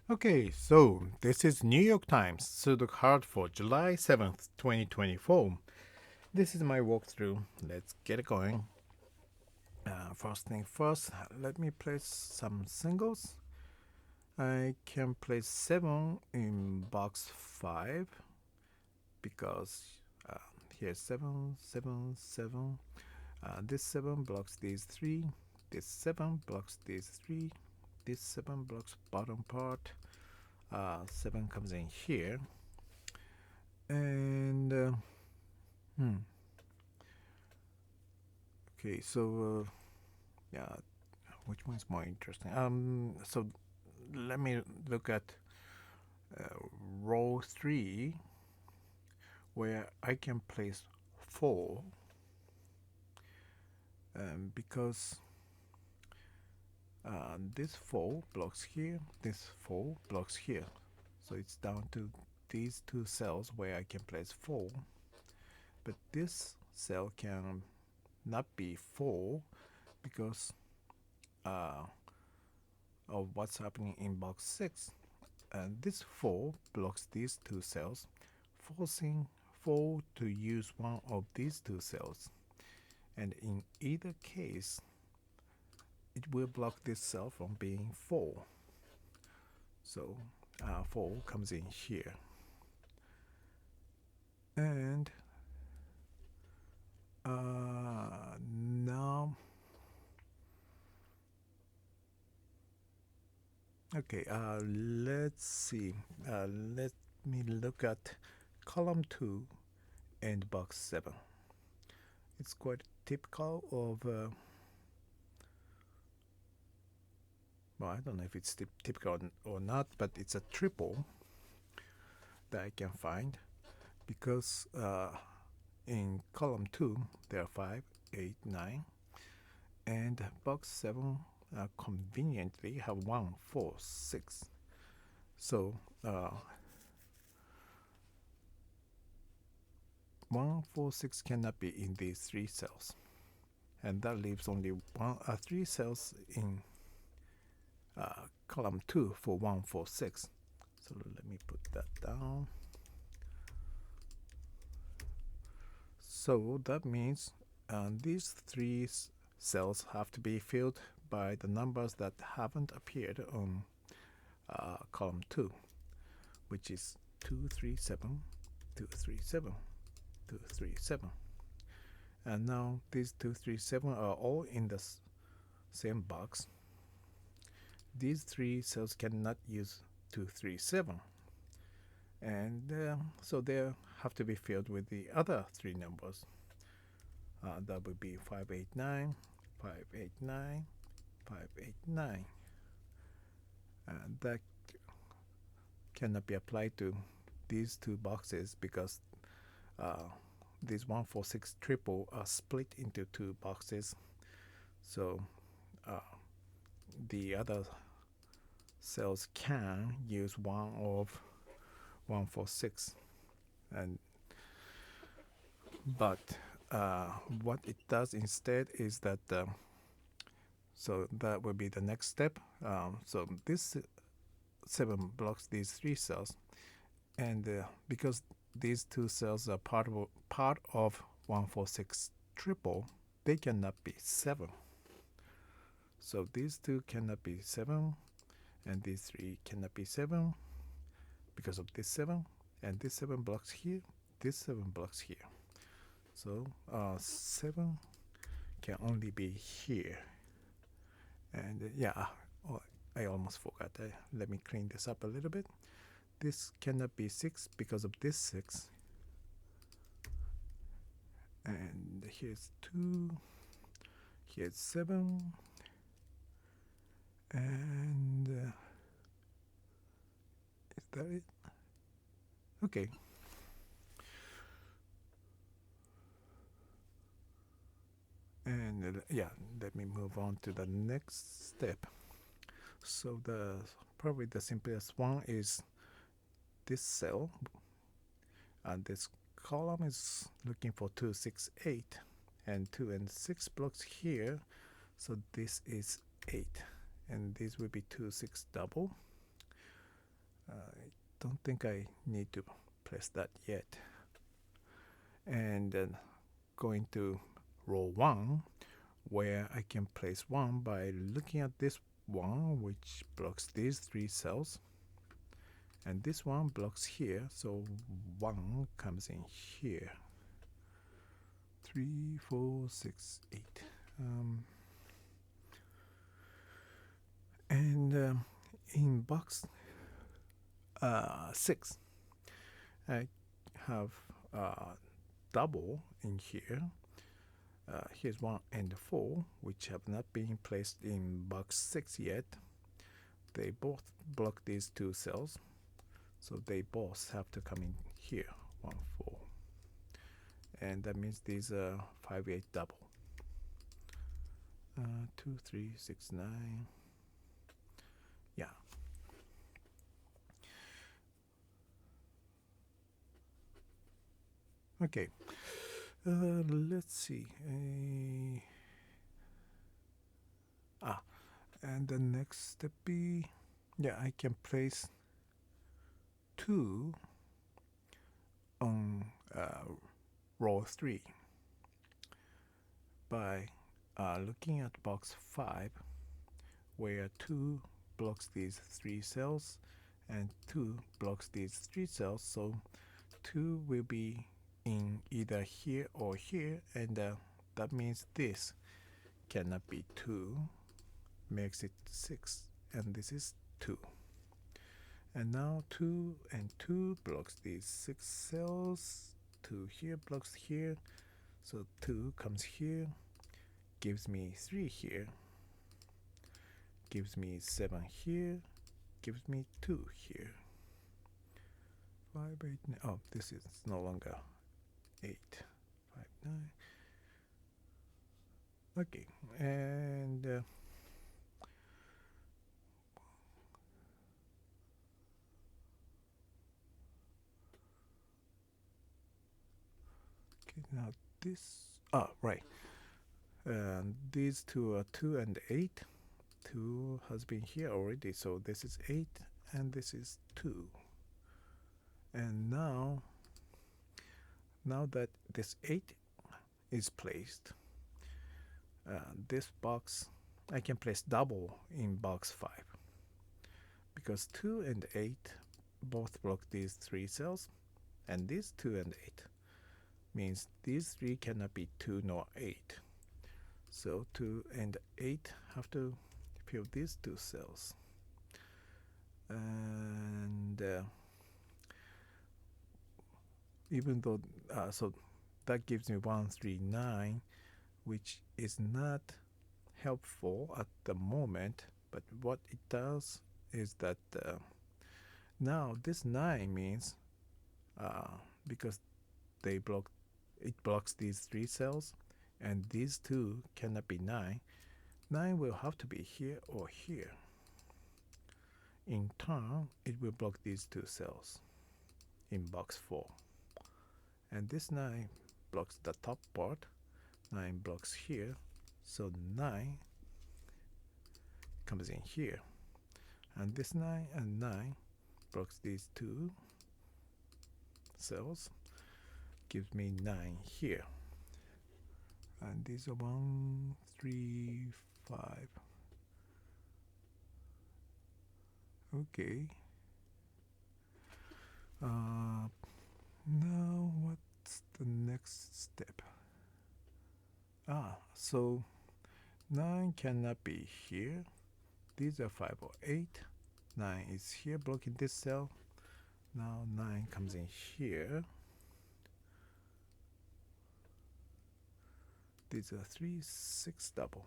Okay, so this is New York Times Sudoku Hard for July 7th, 2024. This is my walkthrough. Let's get it going. First thing first, let me place some singles. I can place 7 in box 5 because uh, here's 7, 7, 7. This 7 blocks these 3. This 7 blocks these 3. This 7 blocks bottom part. 7 comes in here. And okay, so yeah, which one's more interesting? So let me look at uh, row 3, where I can place 4, because this 4 blocks here, this 4 blocks here, so it's down to these two cells where I can place 4, but this cell can not be 4 because uh, of what's happening in box 6. And this 4 blocks these two cells, forcing 4 to use one of these two cells. And in either case, it will block this cell from being 4. So 4 comes in here. And now, okay, let's see. Let me look at column 2 and box 7. It's quite typical of, well, I don't know if it's typical or not, but it's a triple that I can find because in column 2 there are 5, 8, 9, and box 7 conveniently have 1, 4, 6. So 1, 4, 6 cannot be in these 3 cells, and that leaves only 3 cells in column 2 for 1, 4, 6. So let me put that down. So that means these 3 cells have to be filled by the numbers that haven't appeared on column 2, which is 2, 3, 7, 2, 3, 7, 2, 3, 7. And now these 2, 3, 7 are all in the same box. These 3 cells cannot use 2, 3, 7. And so they have to be filled with the other 3 numbers. That would be 5, 8, 9, 5, 8, 9, 5, 8, 9. And that cannot be applied to these 2 boxes because these 1, 4, 6 triple are split into 2 boxes. So the other cells can use one of 1, 4, 6. And but what it does instead is that so that will be the next step. So this 7 blocks these 3 cells, and because these 2 cells are part of 1, 4, 6 triple, they cannot be 7. So these 2 cannot be 7, and these 3 cannot be 7 because of this 7, and this 7 blocks here, this 7 blocks here. So 7 can only be here. And I almost forgot. Let me clean this up a little bit. This cannot be 6 because of this 6. And here's 2. Here's 7. And is that it? Okay. And let me move on to the next step. So probably the simplest one is this cell, and this column is looking for 2, 6, 8, and 2 and 6 blocks here. So this is 8, and this will be 2, 6 double. I don't think I need to place that yet. And then going to row 1, where I can place 1 by looking at this one, which blocks these 3 cells. And this one blocks here, so 1 comes in here. 3, 4, 6, 8. And in box 6, I have double in here. Here's 1 and 4, which have not been placed in box 6 yet. They both block these 2 cells, so they both have to come in here. 1, 4. And that means these are 5, 8 double. 2, 3, 6, 9. Yeah. Okay. Let's see. And the next step be, yeah, I can place 2 on row 3 by looking at box 5, where 2 blocks these 3 cells and 2 blocks these 3 cells, so 2 will be in either here or here, and that means this cannot be 2, makes it 6, and this is 2. And now 2 and 2 blocks these 6 cells, 2 here blocks here, so 2 comes here, gives me 3 here, gives me 7 here, gives me 2 here. 5, 8, 9. Oh, this is no longer 8, 5, 9. Okay, and okay, now this, right. These two are 2 and 8. 2 has been here already, so this is 8 and this is 2. And now that this 8 is placed, this box, I can place double in box 5, because 2 and 8 both block these 3 cells, and these 2 and 8 means these 3 cannot be 2 nor 8. So 2 and 8 have to fill these 2 cells. And even though, so that gives me 1, 3, 9, which is not helpful at the moment, but what it does is that now this 9 means, because it blocks these 3 cells, and these 2 cannot be 9. 9 will have to be here or here. In turn, it will block these 2 cells in box 4. And this 9 blocks the top part, 9 blocks here, so 9 comes in here. And this 9 and 9 blocks these 2 cells, gives me 9 here. And these are 1, 3, 5. Okay. Now what's the next step? So 9 cannot be here. These are 5 or 8. 9 is here blocking this cell. Now 9 comes in here. These are 3, 6 double.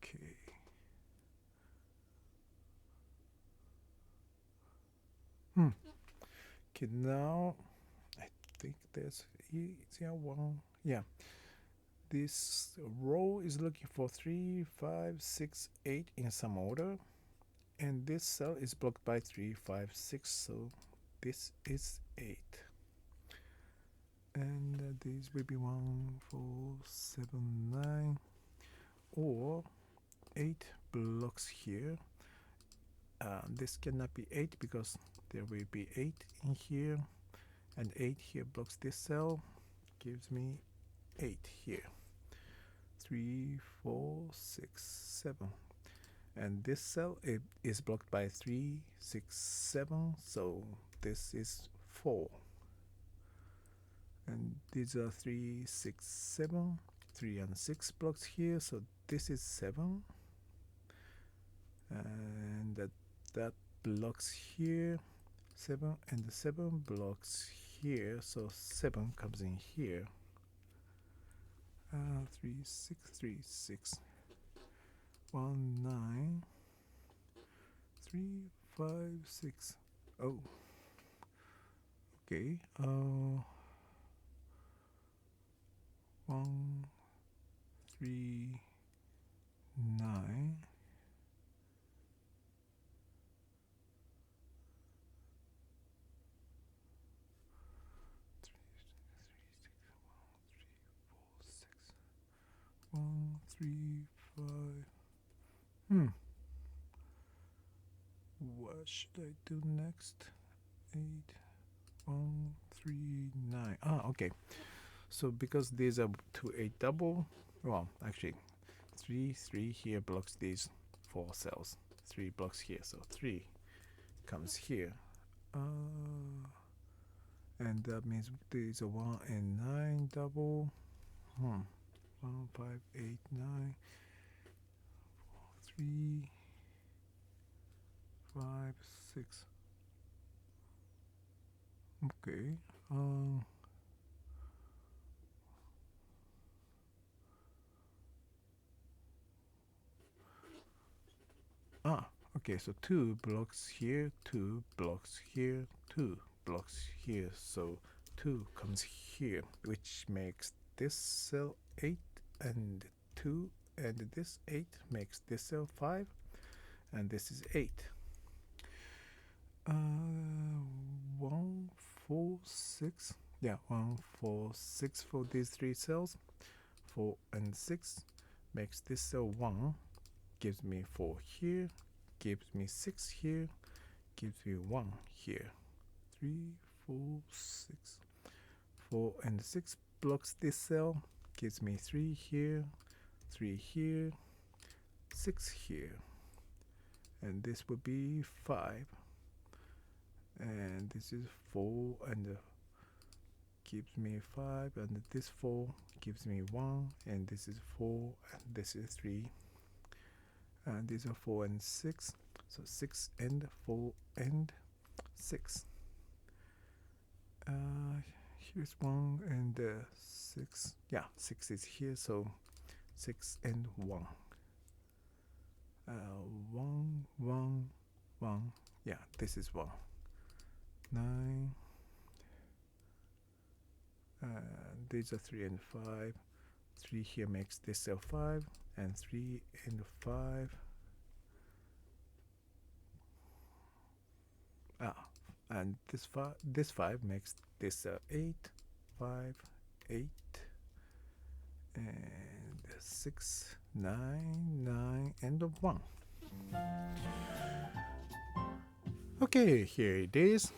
Okay. Okay, now I think there's easier one. Yeah. This row is looking for 3, 5, 6, 8 in some order. And this cell is blocked by 3, 5, 6, so this is 8. And these will be 1, 4, 7, 9. Or 8 blocks here. This cannot be 8 because there will be 8 in here, and 8 here blocks this cell, gives me 8 here. 3, 4, 6, 7. And this cell is blocked by 3, 6, 7, so this is 4. And these are 3, 6, 7, 3 and 6 blocks here, so this is 7. And that blocks here, 7, and the 7 blocks here, so 7 comes in here. 3, 6, 3, 6, 1, 9, 3, 5, 6. Oh, okay. 1, 3, 9. 1, 3, 5. What should I do next? 8, 1, 3, 9. Okay. So because these are 2, 8 double, well, actually, 3, 3 here blocks these 4 cells. 3 blocks here, so 3 comes here. And that means these are 1 and 9 double. 1, 5, 8, 9, 3, 5, 6. Okay. Okay, so 2 blocks here, 2 blocks here, 2 blocks here. So 2 comes here, which makes this cell 8 and 2, and this 8 makes this cell 5, and this is 8. 1, 4, 6. Yeah, 1, 4, 6 for these 3 cells. 4 and 6 makes this cell 1, gives me 4 here, gives me 6 here, gives me 1 here. 3, 4, 6. 4 and 6 blocks this cell, gives me 3 here, 3 here, 6 here. And this would be 5. And this is 4 and gives me 5, and this 4 gives me 1, and this is 4, and this is 3. And these are 4 and 6, so 6 and 4 and 6. Here's 1 and 6. Yeah, 6 is here, so 6 and 1. 1, 1, 1. Yeah, this is 1. 9. These are 3 and 5. 3 here makes this cell 5, and 3 and 5. And this 5 makes this 8, 5, 8, and 6, 9, 9, and 1. Okay, here it is.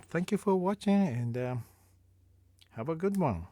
Thank you for watching, and have a good one.